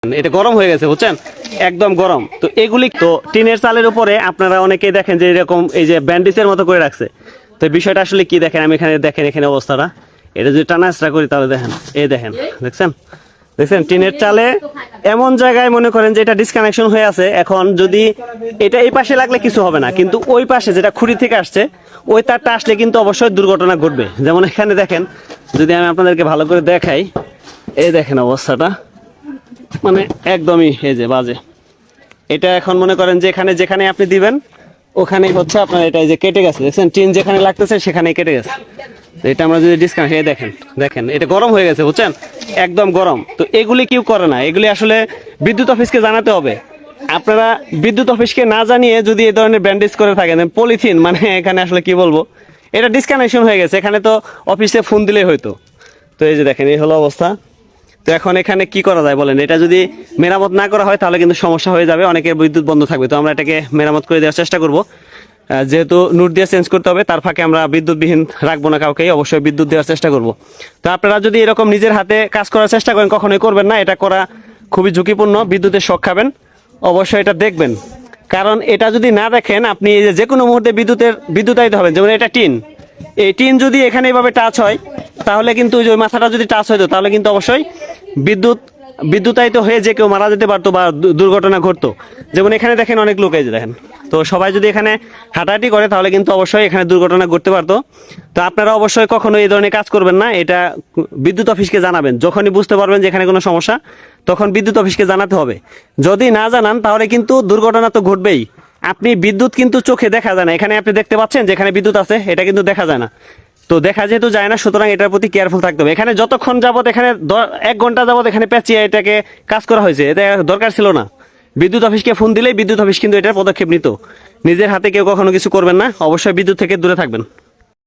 এটা গরম হয়ে গেছে বুঝছেন, একদম গরম। তো এগুলি তো টিনের চালের উপরে আপনারা অনেকেই দেখেন যে এরকম এই যে ব্যান্ডেজের মতো করে রাখছে। তো বিষয়টা আসলে কি দেখেন, আমি এখানে দেখেন এখানে অবস্থাটা, এটা যদি টানাচড়া করি তাহলে দেখেন, এই দেখেন, দেখছেন দেখছেন টিনের চালে এমন জায়গায় মনে করেন যে এটা ডিসকানেকশন হয়ে আছে। এখন যদি এটা এই পাশে লাগলে কিছু হবে না, কিন্তু ওই পাশে যেটা খুঁড়ি থেকে আসছে ওই তারটা আসলে কিন্তু অবশ্যই দুর্ঘটনা ঘটবে। যেমন এখানে দেখেন, যদি আমি আপনাদেরকে ভালো করে দেখাই, এই দেখেন অবস্থাটা, মানে একদমই এই যে বাজে। এটা এখন মনে করেন যে এখানে যেখানে আপনি দিবেন ওখানেই হচ্ছে আপনার এটা এই যে কেটে গেছে, দেখছেন টিন যেখানে লাগতেছে সেখানেই কেটে গেছে। এটা আমরা যদি ডিসকানেক্ট, এই দেখেন দেখেন এটা গরম হয়ে গেছে বুঝছেন, একদম গরম। তো এগুলি কেউ করে না, এগুলি আসলে বিদ্যুৎ অফিসকে জানাতে হবে। আপনারা বিদ্যুৎ অফিসকে না জানিয়ে যদি এই ধরনের ব্যান্ডেজ করে থাকেন, পলিথিন মানে এখানে আসলে কি বলবো, এটা ডিসকানেকশন হয়ে গেছে, এখানে তো অফিসে ফোন দিলেই হয়তো। তো এই যে দেখেন এই হলো অবস্থা। তো এখন এখানে কি করা যায় বলেন, এটা যদি মেরামত না করা হয় তাহলে কিন্তু সমস্যা হয়ে যাবে, অনেকের বিদ্যুৎ বন্ধ থাকবে। তো আমরা এটাকে মেরামত করে দেওয়ার চেষ্টা করব, যেহেতু নোট দিয়ে চেঞ্জ করতে হবে, তার ফাঁকে আমরা বিদ্যুৎবিহীন রাখবো না কাউকেই, অবশ্যই বিদ্যুৎ দেওয়ার চেষ্টা করব। তো আপনারা যদি এরকম নিজের হাতে কাজ করার চেষ্টা করেন কখনোই করবেন না, এটা করা খুবই ঝুঁকিপূর্ণ, বিদ্যুতের শক খাবেন। অবশ্যই এটা দেখবেন, কারণ এটা যদি না দেখেন আপনি যে কোনো মুহূর্তে বিদ্যুতায়িত হবেন। যেমন এটা টিন, এই টিন যদি এখানে এইভাবে টাচ হয় তাহলে কিন্তু ওই যে মাথাটা যদি টাচ হইতো তাহলে কিন্তু অবশ্যই বিদ্যুতায়িত হয়ে যে কেউ মারা যেতে পারতো বা দুর্ঘটনা ঘটতো। যেমন এখানে দেখেন অনেক লোক এই যে দেখেন, তো সবাই যদি এখানে হাঁটাহাঁটি করে তাহলে কিন্তু অবশ্যই এখানে দুর্ঘটনা ঘটতে পারতো। তো আপনারা অবশ্যই কখনো এই ধরনের কাজ করবেন না, এটা বিদ্যুৎ অফিসকে জানাবেন। যখনই বুঝতে পারবেন যে এখানে কোনো সমস্যা তখন বিদ্যুৎ অফিসকে জানাতে হবে। যদি না জানান তাহলে কিন্তু দুর্ঘটনা তো ঘটবেই। আপনি বিদ্যুৎ কিন্তু চোখে দেখা যায় না, এখানে আপনি দেখতে পাচ্ছেন যেখানে বিদ্যুৎ আছে এটা কিন্তু দেখা যায় না। তো দেখা যেহেতু যায় না, সুতরাং এটার প্রতি কেয়ারফুল থাকতে হবে। এখানে যতক্ষণ যাবত এখানে 1 ঘন্টা যাবত এখানে পেঁচিয়ে এটাকে কাজ করা হয়েছে, এটা দরকার ছিল না। বিদ্যুৎ অফিসকে ফোন দিলেই বিদ্যুৎ অফিস কিন্তু এটার পদক্ষেপ নিত। নিজের হাতে কেউ কখনো কিছু করবেন না, অবশ্যই বিদ্যুৎ থেকে দূরে থাকবেন।